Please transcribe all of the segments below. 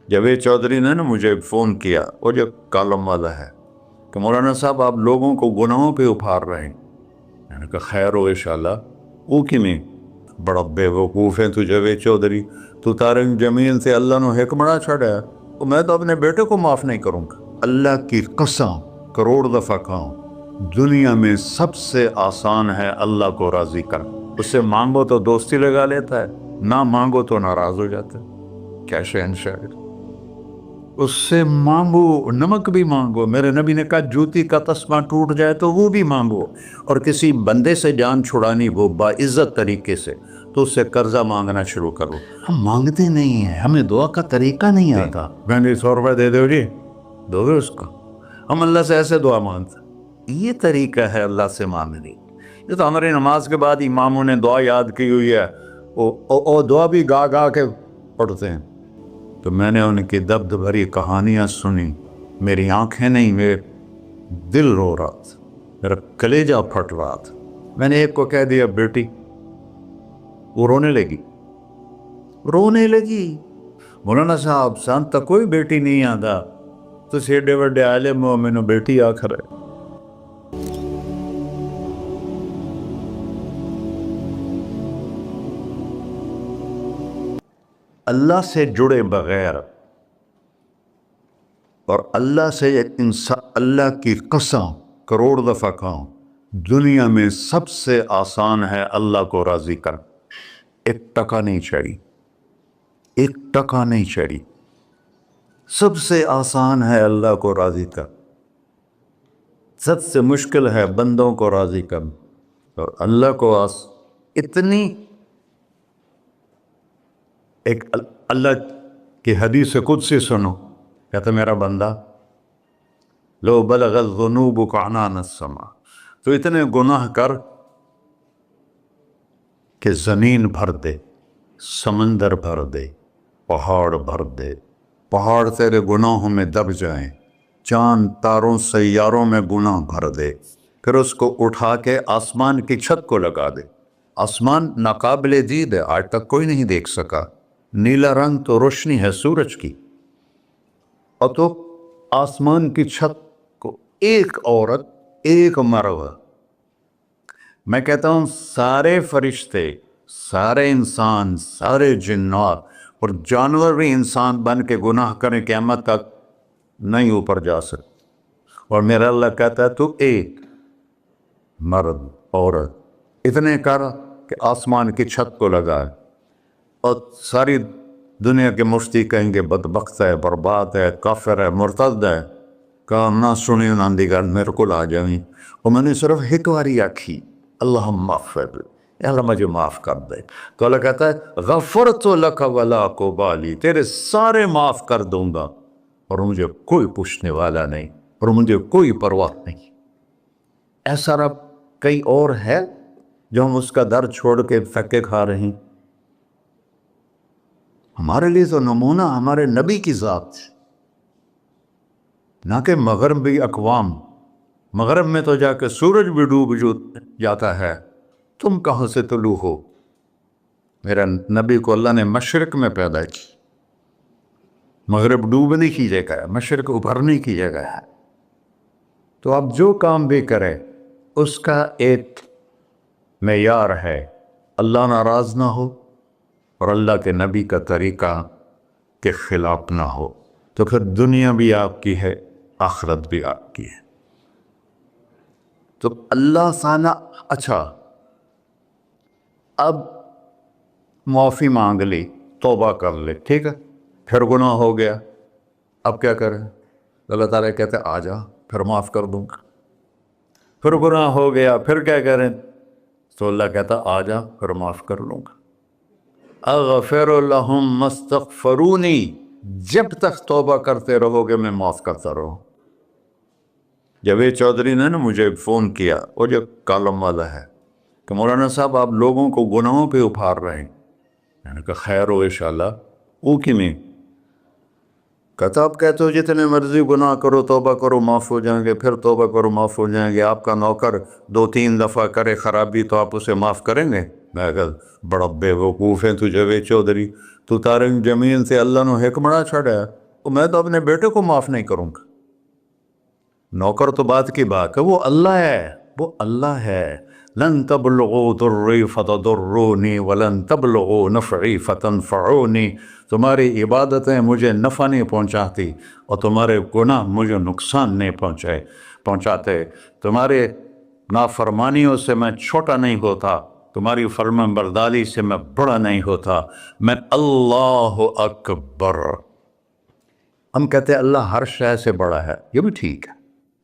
جاوید چودھری نے نا مجھے فون کیا، وہ جو کالم والا ہے، کہ مولانا صاحب آپ لوگوں کو گناہوں پہ اپھار رہے ہیں۔ میں نے کہا خیر ہو انشاءاللہ۔ وہ کی نہیں، بڑا بے وقوف ہے تو جاوید چودھری، تو طارق جمیل سے اللہ نے حکمراں چھڑا ہے، تو میں تو اپنے بیٹے کو معاف نہیں کروں گا۔ اللہ کی قسم کروڑ دفعہ کہوں، دنیا میں سب سے آسان ہے اللہ کو راضی کرنا۔ اس سے مانگو تو دوستی لگا لیتا ہے، نہ مانگو تو ناراض ہو جاتا ہے۔ کیا شہنشاہ! اس سے مانگو، نمک بھی مانگو۔ میرے نبی نے کہا جوتی کا تسمہ ٹوٹ جائے تو وہ بھی مانگو، اور کسی بندے سے جان چھڑانی ہو باعزت طریقے سے تو اس سے قرضہ مانگنا شروع کرو۔ ہم مانگتے نہیں ہیں، ہمیں دعا کا طریقہ نہیں آتا۔ میں نے 100 روپے دے دو جی، دو گے اس کو؟ ہم اللہ سے ایسے دعا مانگتے ہیں۔ یہ طریقہ ہے اللہ سے مانگنے۔ یہ تو ہماری نماز کے بعد اماموں نے دعا یاد کی ہوئی ہے، وہ دعا بھی گا گا کے پڑھتے ہیں۔ تو میں نے ان کی درد بھری کہانیاں سنی، میری آنکھیں نہیں، میرے دل رو رہا تھا، میرا کلیجہ پھٹ رہا تھا۔ میں نے ایک کو کہہ دیا بیٹی، وہ رونے لگی۔ مولانا صاحب سان تک کوئی بیٹی نہیں آتا، تو ایڈے وڈے عالم ہو، میں نے بیٹی آخر ہے۔ اللہ سے جڑے بغیر اور اللہ سے انسان، اللہ کی قسم کروڑ دفعہ کہوں، دنیا میں سب سے آسان ہے اللہ کو راضی کر۔ ایک ٹکا نہیں چڑھی، ایک ٹکا نہیں چڑھی۔ سب سے آسان ہے اللہ کو راضی کر، سب سے مشکل ہے بندوں کو راضی کر۔ اور اللہ کو اتنی ایک اللہ کی حدیث قدسی سنو، کہتا میرا بندہ لو بلغ الذنوب عنان السماء، تو اتنے گناہ کر کہ زمین بھر دے، سمندر بھر دے، پہاڑ بھر دے، پہاڑ تیرے گناہوں میں دب جائیں، چاند تاروں سیاروں میں گناہ بھر دے، پھر اس کو اٹھا کے آسمان کی چھت کو لگا دے۔ آسمان ناقابل دید ہے، آج تک کوئی نہیں دیکھ سکا، نیلا رنگ تو روشنی ہے سورج کی، اور تو آسمان کی چھت کو ایک عورت، ایک مرد، میں کہتا ہوں سارے فرشتے، سارے انسان، سارے جنات اور جانور بھی انسان بن کے گناہ کریں قیامت تک نہیں اوپر جا سکتے، اور میرا اللہ کہتا ہے تو ایک مرد عورت اتنے کر کہ آسمان کی چھت کو لگائے، اور ساری دنیا کے مفتی کہیں گے بدبخت ہے، برباد ہے، کافر ہے، مرتد ہے، کہا نہ سنی نہ دیگر میرے کو آ جائیں، اور میں نے صرف ایک باری آکھی اللہم اغفر، اللہ مجھے معاف کر دے، تو اللہ کہتا ہے غفرت لک ولا ابالی، تیرے سارے معاف کر دوں گا اور مجھے کوئی پوچھنے والا نہیں، اور مجھے کوئی پرواہ نہیں۔ ایسا رب کئی اور ہے جو ہم اس کا در چھوڑ کے پھکے کھا رہے ہیں؟ ہمارے لیے تو نمونہ ہمارے نبی کی ذات، نہ کہ مغربی اقوام۔ مغرب میں تو جا کے سورج بھی ڈوب جاتا ہے، تم کہاں سے طلوع ہو؟ میرا نبی کو اللہ نے مشرق میں پیدا کی، مغرب ڈوبنے کی جگہ ہے، مشرق ابھرنے کی جگہ ہے۔ تو اب جو کام بھی کرے اس کا ایک معیار ہے، اللہ ناراض نہ ہو اور اللہ کے نبی کا طریقہ کے خلاف نہ ہو، تو پھر دنیا بھی آپ کی ہے، آخرت بھی آپ کی ہے۔ تو اللہ سانا اچھا، اب معافی مانگ لی، توبہ کر لے، ٹھیک ہے، پھر گناہ ہو گیا، اب کیا کریں؟ اللہ تعالیٰ کہتے آ جا پھر معاف کر دوں گا۔ پھر گناہ ہو گیا، پھر کیا کریں؟ تو اللہ کہتا آ جا پھر معاف کر لوں گا۔ اغفر لہم مستغفرونی، جب تک توبہ کرتے رہو گے میں معاف کرتا رہوں۔ جاوید چودھری نے نا مجھے فون کیا، وہ جو کالم والا ہے، کہ مولانا صاحب آپ لوگوں کو گناہوں پہ اپھار رہے ہیں۔ میں نے کہا خیر ہو انشاءاللہ۔ وہ کی نہیں، کہتا آپ کہتے ہو جتنے مرضی گناہ کرو توبہ کرو معاف ہو جائیں گے، پھر توبہ کرو معاف ہو جائیں گے، آپ کا نوکر 2-3 دفعہ کرے خرابی تو آپ اسے معاف کریں گے؟ میں کہا بڑا بے وقوف ہے تو جاوید چودھری، تو تارک جمیل سے اللہ نے حکمڑا چھڑا تو میں تو اپنے بیٹے کو معاف نہیں کروں گا. نوکر تو بات کی بات ہے، وہ اللہ ہے، وہ اللہ ہے. لن تبلغوا ضری فتضرونی ولن تبلغوا نفعی فتنفعونی. تمہاری عبادتیں مجھے نفع نہیں پہنچاتی اور تمہارے گناہ مجھے نقصان نہیں پہنچاتے. تمہارے نافرمانیوں سے میں چھوٹا نہیں ہوتا، تمہاری فرمان برداری سے میں بڑا نہیں ہوتا. میں اللہ اکبر. ہم کہتے ہیں اللہ ہر شے سے بڑا ہے، یہ بھی ٹھیک ہے،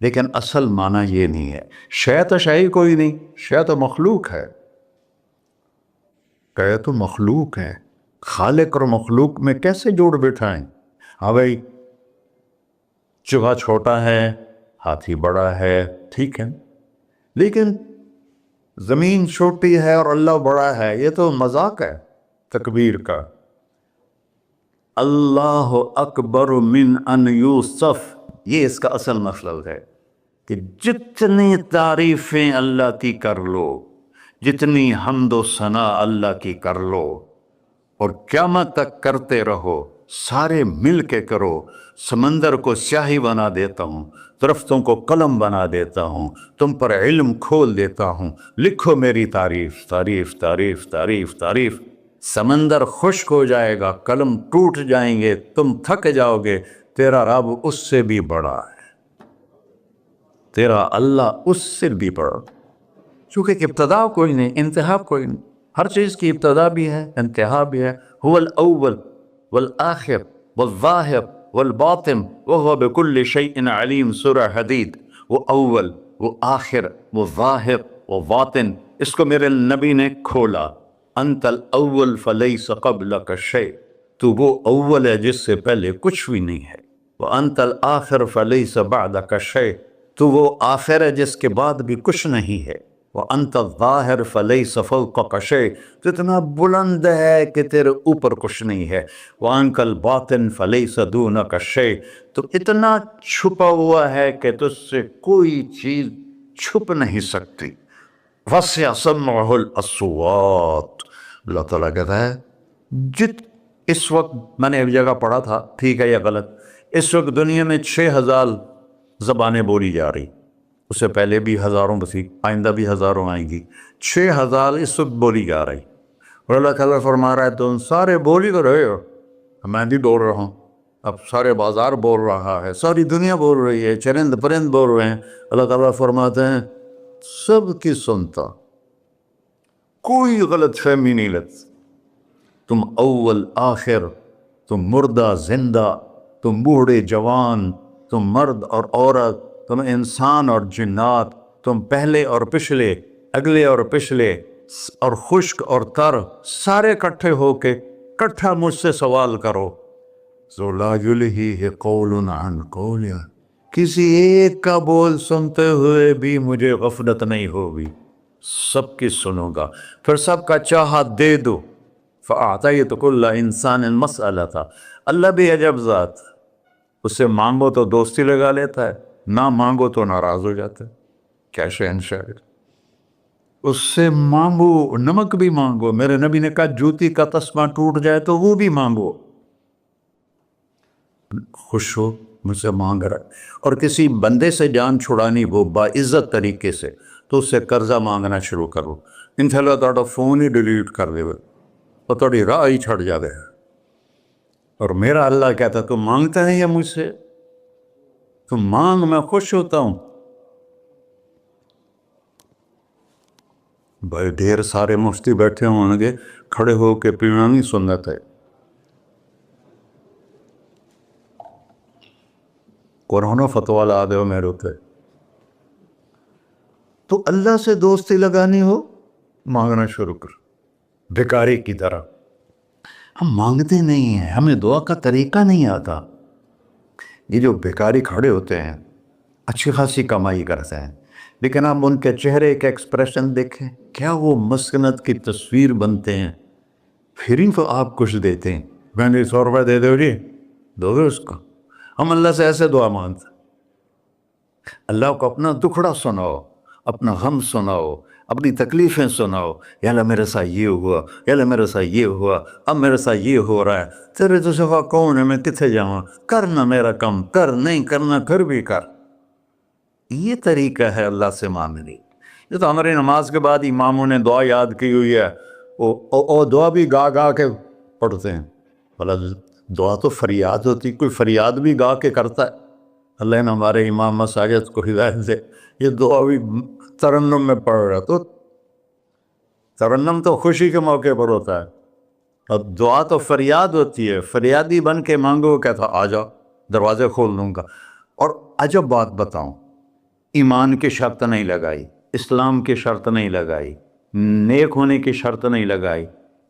لیکن اصل معنی یہ نہیں ہے. شے تو شے ہی کوئی نہیں، شے تو مخلوق ہے. کہ تو مخلوق ہے، خالق اور مخلوق میں کیسے جوڑ بٹھائیں؟ ہاں بھائی، چوہا چھوٹا ہے، ہاتھی بڑا ہے، ٹھیک ہے، لیکن زمین چھوٹی ہے اور اللہ بڑا ہے، یہ تو مذاق ہے تکبیر کا. اللہ اکبر من ان یوسف، یہ اس کا اصل مطلب ہے کہ جتنی تعریفیں اللہ کی کر لو، جتنی حمد و ثنا اللہ کی کر لو اور قیامت تک کرتے رہو، سارے مل کے کرو. سمندر کو سیاہی بنا دیتا ہوں، درختوں کو قلم بنا دیتا ہوں، تم پر علم کھول دیتا ہوں، لکھو میری تعریف تعریف تعریف تعریف تعریف. سمندر خشک ہو جائے گا، قلم ٹوٹ جائیں گے، تم تھک جاؤ گے، تیرا رب اس سے بھی بڑا ہے، تیرا اللہ اس سے بھی بڑا. چونکہ ابتدا کوئی نہیں، انتہا کوئی نہیں. ہر چیز کی ابتدا بھی ہے، انتہا بھی ہے. هو الاول والآخر والظاہر والباطن وهو بكل شيء علیم. سورہ حدید. وہ اول، وہ آخر، وہ ظاہر، وہ باطن. اس کو میرے نبی نے کھولا. انت الاول فلیس قبلک شیء، تو وہ اول ہے جس سے پہلے کچھ بھی نہیں ہے. وانت الآخر فلیس بعدک شیء، تو وہ آخر ہے جس کے بعد بھی کچھ نہیں ہے. وانت الظاہر فلیس فوقک شیء، تو اتنا بلند ہے کہ تیرے اوپر کچھ نہیں ہے. وانت الباطن فلیس دونک شیء، تو اتنا چھپا ہوا ہے کہ تجھ سے کوئی چیز چھپ نہیں سکتی. وسع سمعہ الاصوات. اللہ تعالیٰ کہتا ہے اس وقت میں نے ایک جگہ پڑھا تھا، ٹھیک ہے یا غلط، اس وقت دنیا میں 6000 زبانیں بولی جا رہی. اس سے پہلے بھی ہزاروں بسی، آئندہ بھی ہزاروں آئیں گی. 6000 اس وقت بولی جا رہی. اور اللہ تعالیٰ فرما رہا ہے تم سارے بولی تو رہے ہو، میں بھی بول رہا ہوں. اب سارے بازار بول رہا ہے، ساری دنیا بول رہی ہے، چرند پرند بول رہے ہیں. اللہ تعالیٰ فرماتے ہیں سب کی سنتا، کوئی غلط فہمی نہیں لگتی. تم اول آخر، تم مردہ زندہ، تم بوڑھے جوان، تم مرد اور عورت، تم انسان اور جنات، تم پہلے اور پچھلے، اگلے اور پچھلے، اور خشک اور تر، سارے اکٹھے ہو کے اکٹھا مجھ سے سوال کرو. ذو لا یلہیہ قول عن قول، کسی ایک کا بول سنتے ہوئے بھی مجھے غفلت نہیں ہوگی، سب کی سنوں گا، پھر سب کا چاہا دے دو. فَأَعْطَيْتُ كُلَّ إِنسَانٍ مَسْأَلَةً. اللہ بھی عجب ذات، اس سے مانگو تو دوستی لگا لیتا ہے، نہ مانگو تو ناراض ہو جاتا ہے. کیا شہنشاہ. اس سے مانگو، نمک بھی مانگو. میرے نبی نے کہا جوتی کا تسمہ ٹوٹ جائے تو وہ بھی مانگو. خوش ہو مجھ سے مانگ رہا ہے. اور کسی بندے سے جان چھڑانی ہو باعزت طریقے سے تو اس سے قرضہ مانگنا شروع کرو. انشاءاللہ تھوڑا فون ہی ڈیلیٹ کر دے اور تھوڑی راہ ہی چھڑ جاوے. اور میرا اللہ کہتا تو مانگتا ہے یا مجھ سے؟ تو مانگ، میں خوش ہوتا ہوں. بھائی ڈھیر سارے مفتی بیٹھے ہوں گے، کھڑے ہو کے پینا نہیں سنت ہے. قرآن و فتویٰ لا دے ہو میرے ہوتے. تو اللہ سے دوستی لگانی ہو مانگنا شروع کر، بھکاری کی طرح. ہم مانگتے نہیں ہیں، ہمیں دعا کا طریقہ نہیں آتا. یہ جو بھکاری کھڑے ہوتے ہیں اچھی خاصی کمائی کرتے ہیں، لیکن آپ ان کے چہرے کے ایکسپریشن دیکھیں، کیا وہ مسکنت کی تصویر بنتے ہیں. پھر ہی تو آپ کچھ دیتے ہیں. میں نے 100 روپے دے دو جی، دو گے اس کو. ہم اللہ سے ایسے دعا مانگتے. اللہ کو اپنا دکھڑا سناؤ، اپنا غم سناؤ، اپنی تکلیفیں سناؤ، یا اللہ میرے ساتھ یہ ہوا، یا اللہ میرے ساتھ یہ ہوا، اب میرے ساتھ یہ ہو رہا ہے، تیرے تو سوا کون ہے، میں کتنے جاؤں، کرنا میرا کم کر، نہیں کرنا پھر بھی کر۔ یہ طریقہ ہے اللہ سے مانگنے۔ یہ تو ہماری نماز کے بعد اماموں نے دعا یاد کی ہوئی ہے، وہ دعا بھی گا گا کے پڑھتے ہیں۔ بھلا دعا تو فریاد ہوتی، کوئی فریاد بھی گا کے کرتا ہے؟ اللہ نے ہمارے امام مساجد کو ہدایت دے، یہ دعا بھی ترنم میں پڑھ رہا، تو ترنم تو خوشی کے موقع پر ہوتا ہے، اب دعا تو فریاد ہوتی ہے، فریادی بن کے مانگو، کہتا آ جاؤ دروازے کھول دوں گا۔ اور عجب بات بتاؤں، ایمان کی شرط نہیں لگائی، اسلام کی شرط نہیں لگائی، نیک ہونے کی شرط نہیں لگائی،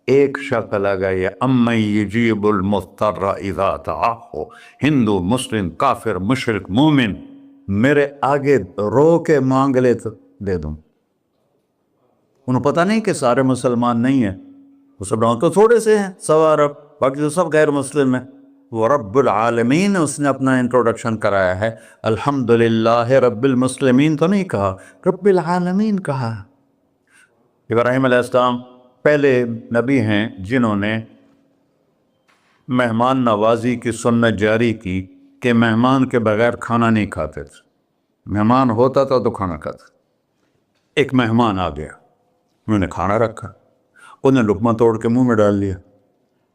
ایک شرط لگائی ہے، امن یجیب المضطر اذا دعاہ۔ ہندو، مسلم، کافر، مشرک، مومن میرے آگے رو کے مانگ لے تو دے دوں۔ انہوں پتہ نہیں کہ سارے مسلمان نہیں ہیں، مسلمان تو تھوڑے سے ہیں، 100 ارب، باقی تو سب غیر مسلم ہیں۔ وہ رب العالمین اس نے اپنا انٹروڈکشن کرایا ہے، الحمدللہ رب المسلمین تو نہیں کہا، رب العالمین کہا۔ ابراہیم علیہ السلام پہلے نبی ہیں جنہوں نے مہمان نوازی کی سنت جاری کی کہ مہمان کے بغیر کھانا نہیں کھاتے تھے، مہمان ہوتا تھا تو کھانا کھاتے۔ ایک مہمان آ گیا، انہوں نے کھانا رکھا، انہیں لقمہ توڑ کے منہ میں ڈال لیا،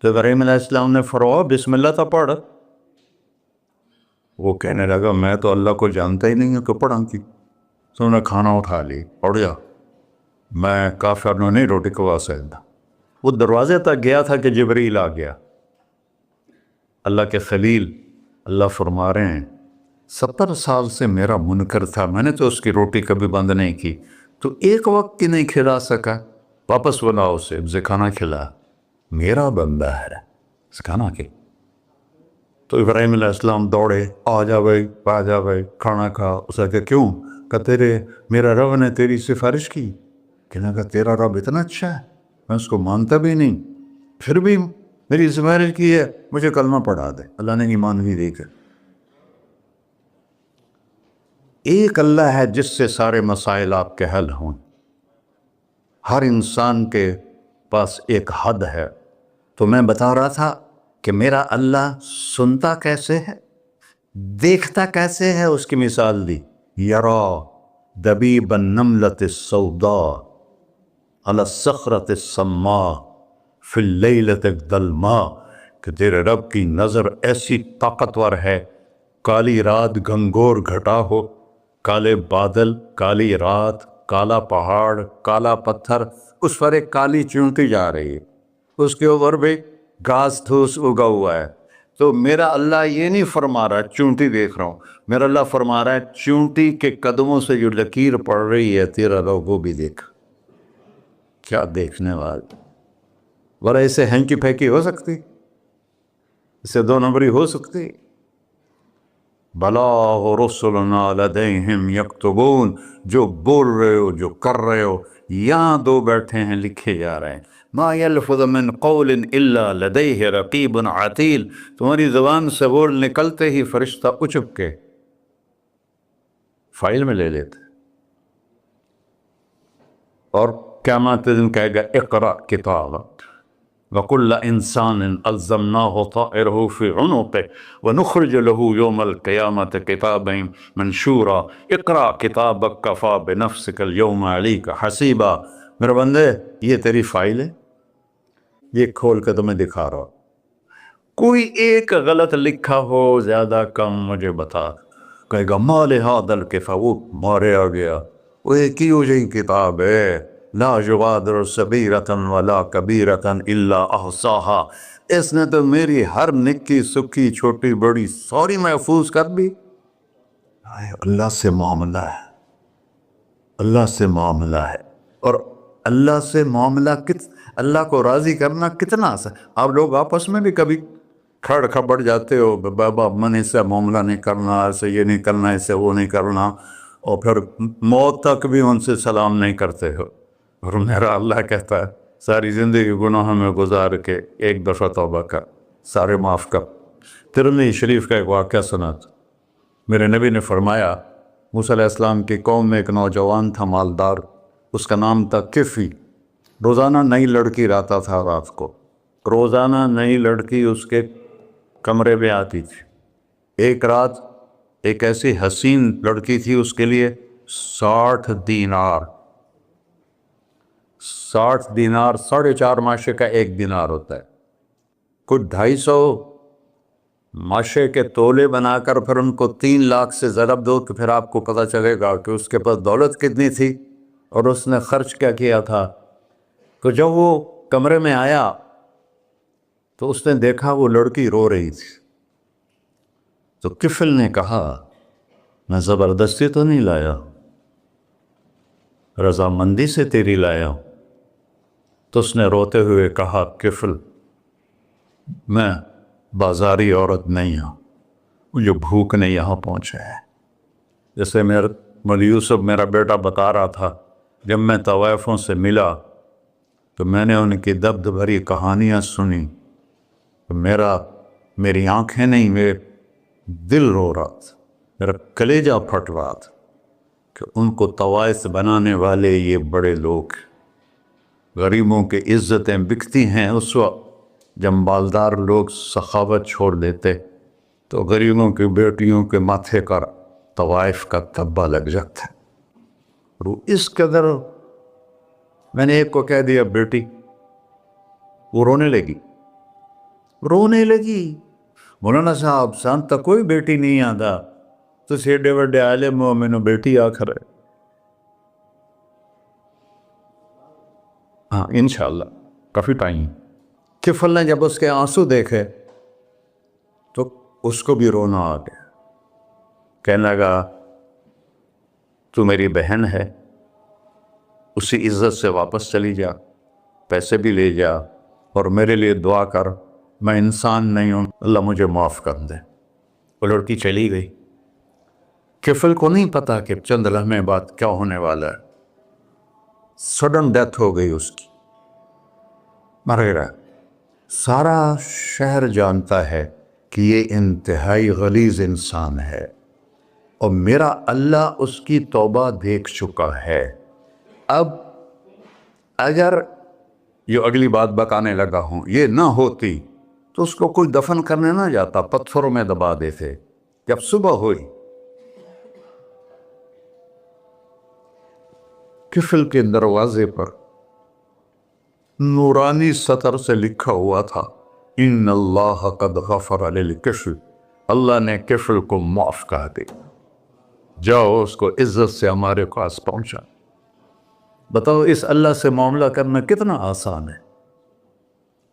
تو ابراہیم علیہ السلام نے فرمایا بسم اللہ تھا پڑھ۔ وہ کہنے لگا میں تو اللہ کو جانتا ہی نہیں ہوں کہ پڑھا کی، تو انہوں نے کھانا اٹھا لی، پڑھ جا، میں کافر نو نہیں روٹی کھوا سکتا۔ وہ دروازے تک گیا تھا کہ جبریل آ گیا، اللہ کے خلیل، اللہ فرما رہے ہیں 70 سال سے میرا منکر تھا، میں نے تو اس کی روٹی کبھی بند نہیں کی، تو ایک وقت کی نہیں کھلا سکا، واپس بلاؤ اسے کھانا کھلا، میرا بندہ ہے، کھانا کے۔ تو ابراہیم علیہ السلام دوڑے، آ جا بھائی، آ جا بھائی، کھانا کھا۔ اسے کہ کیوں؟ کہ میرا رب نے تیری سفارش کی۔ کہنے لگا تیرا رب اتنا اچھا ہے، میں اس کو مانتا بھی نہیں، پھر بھی میری سفارش کی ہے، مجھے کلمہ پڑھا دے۔ اللہ نے ایمان بھی دے کر۔ ایک اللہ ہے جس سے سارے مسائل آپ کے حل ہوں۔ ہر انسان کے پاس ایک حد ہے، تو میں بتا رہا تھا کہ میرا اللہ سنتا کیسے ہے، دیکھتا کیسے ہے، اس کی مثال دی، یرا دبیب النملۃ السوداء علی الصخرۃ الصماء فی اللیلۃ الظلماء، کہ تیرے رب کی نظر ایسی طاقتور ہے، کالی رات گھنگور گھٹا ہو، کالے بادل، کالی رات، کالا پہاڑ، کالا پتھر، اس پر ایک کالی چونٹی جا رہی ہے، اس کے اوپر بھی گھاس دھوس اگا ہوا ہے۔ تو میرا اللہ یہ نہیں فرما رہا چونٹی دیکھ رہا ہوں، میرا اللہ فرما رہا ہے چونٹی کے قدموں سے جو لکیر پڑ رہی ہے تیرا رب وہ بھی دیکھ۔ کیا دیکھنے والا، ورہ اسے ہینکی پھینکی ہو سکتی، اسے 2 نمبری ہو سکتی؟ بلاغ رسلنا لدیہم یکتبون، جو بول رہے ہو، جو کر رہے ہو، یہاں 2 بیٹھے ہیں، لکھے جا رہے ہیں۔ ما یلفظ من قول الا لدیہ رقیب عتید، تمہاری زبان سے بول نکلتے ہی فرشتہ اچک کے فائل میں لے لیتے، اور قیامت دن کہے گا اقرأ کتابک وَكُلَّ إِنسَانٍ أَلْزَمْنَاهُ طَائِرَهُ فِي عُنُقِهِ وَنُخْرِجُ لَهُ يَوْمَ الْقِيَامَةِ كِتَابًا مَنْشُورًا اقرأ کتابک کفیٰ بنفسک اليوم علیک حسیبا۔ میرے بندے یہ تیری فائل ہے، یہ کھول کے تمہیں دکھا رہا ہوں، کوئی ایک غلط لکھا ہو زیادہ کم مجھے بتا۔ کہے گا ما لہذا الکتاب، وہ مارے آ گیا، وہ ایک ہی ہو جائے کتاب ہے، لا یغادر صغیرۃ ولا کبیرۃ الا احصاها، اس نے تو میری ہر نکی سکی چھوٹی بڑی ساری محفوظ کر دی۔ اللہ سے معاملہ ہے، اللہ سے معاملہ ہے، اور اللہ سے معاملہ اللہ کو راضی کرنا کتنا آسان۔ آپ لوگ آپس میں بھی کبھی کھڑ کھبڑ جاتے ہو، بابا من اس سے معاملہ نہیں کرنا، ایسے یہ نہیں کرنا، ایسے وہ نہیں کرنا، اور پھر موت تک بھی ان سے سلام نہیں کرتے ہو۔ اور میرا اللہ کہتا ہے ساری زندگی گناہوں میں گزار کے ایک دفعہ توبہ کر، سارے معاف کر۔ ترمذی شریف کا ایک واقعہ سنا تھا، میرے نبی نے فرمایا موسیٰ علیہ السلام کی قوم میں ایک نوجوان تھا مالدار، اس کا نام تھا کفی. روزانہ نئی لڑکی لاتا تھا رات کو، روزانہ نئی لڑکی اس کے کمرے میں آتی تھی. ایک رات ایک ایسی حسین لڑکی تھی، اس کے لیے 60 دینار 4.5 ماشے کا ایک دینار ہوتا ہے، کچھ 250 ماشے کے تولے بنا کر پھر ان کو 3 لاکھ سے ضرب دو تو پھر آپ کو پتہ چلے گا کہ اس کے پاس دولت کتنی تھی اور اس نے خرچ کیا کیا تھا. تو جب وہ کمرے میں آیا تو اس نے دیکھا وہ لڑکی رو رہی تھی. تو کفل نے کہا میں زبردستی تو نہیں لایا، رضامندی سے تیری لایا ہوں. تو اس نے روتے ہوئے کہا کفل میں بازاری عورت نہیں ہوں، مجھے بھوک نے یہاں پہنچا ہے. جیسے مولی یوسف میرا بیٹا بتا رہا تھا، جب میں طوائفوں سے ملا تو میں نے ان کی درد بھری کہانیاں سنی تو میری آنکھیں نہیں، میرے دل رو رہا تھا، میرا کلیجہ پھٹ رہا تھا کہ ان کو طوائف بنانے والے یہ بڑے لوگ. غریبوں کی عزتیں بکتی ہیں اس وقت جب مالدار لوگ سخاوت چھوڑ دیتے تو غریبوں کی بیٹیوں کے ماتھے پر طوائف کا تبا لگ جاتا ہے. اور اس قدر میں نے ایک کو کہہ دیا بیٹی، وہ رونے لگی. مولانا صاحب سانتا کوئی بیٹی نہیں آتا تو سیڈے وڈے عالم ہو، میں نے بیٹی آخر ہے. ہاں انشاءاللہ کافی ٹائم. کفل نے جب اس کے آنسو دیکھے تو اس کو بھی رونا آ گیا. کہنے لگا تو میری بہن ہے، اسی عزت سے واپس چلی جا، پیسے بھی لے جا اور میرے لیے دعا کر، میں انسان نہیں ہوں، اللہ مجھے معاف کر دے. وہ لڑکی چلی گئی. کفل کو نہیں پتا کہ چند لمحے بعد کیا ہونے والا ہے. سڈن ڈیتھ ہو گئی اس کی، مر گیا. سارا شہر جانتا ہے کہ یہ انتہائی غلیظ انسان ہے اور میرا اللہ اس کی توبہ دیکھ چکا ہے. اب اگر یہ اگلی بات بتانے لگا ہوں یہ نہ ہوتی تو اس کو کوئی دفن کرنے نہ جاتا، پتھروں میں دبا دیتے. جب صبح ہوئی کفل کے دروازے پر نورانی سطر سے لکھا ہوا تھا ان اللہ قد غفر للکفل، اللہ نے کفل کو معاف کر دے، جاؤ اس کو عزت سے ہمارے پاس پہنچا. بتاؤ اس اللہ سے معاملہ کرنا کتنا آسان ہے.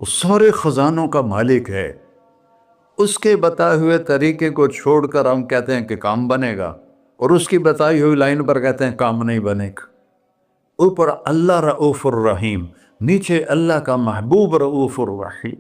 وہ سارے خزانوں کا مالک ہے، اس کے بتائے ہوئے طریقے کو چھوڑ کر ہم کہتے ہیں کہ کام بنے گا اور اس کی بتائی ہوئی لائن پر کہتے ہیں کام نہیں بنے گا. اوپر اللہ رؤوف الرحیم، نیچے اللہ کا محبوب رؤوف الرحیم.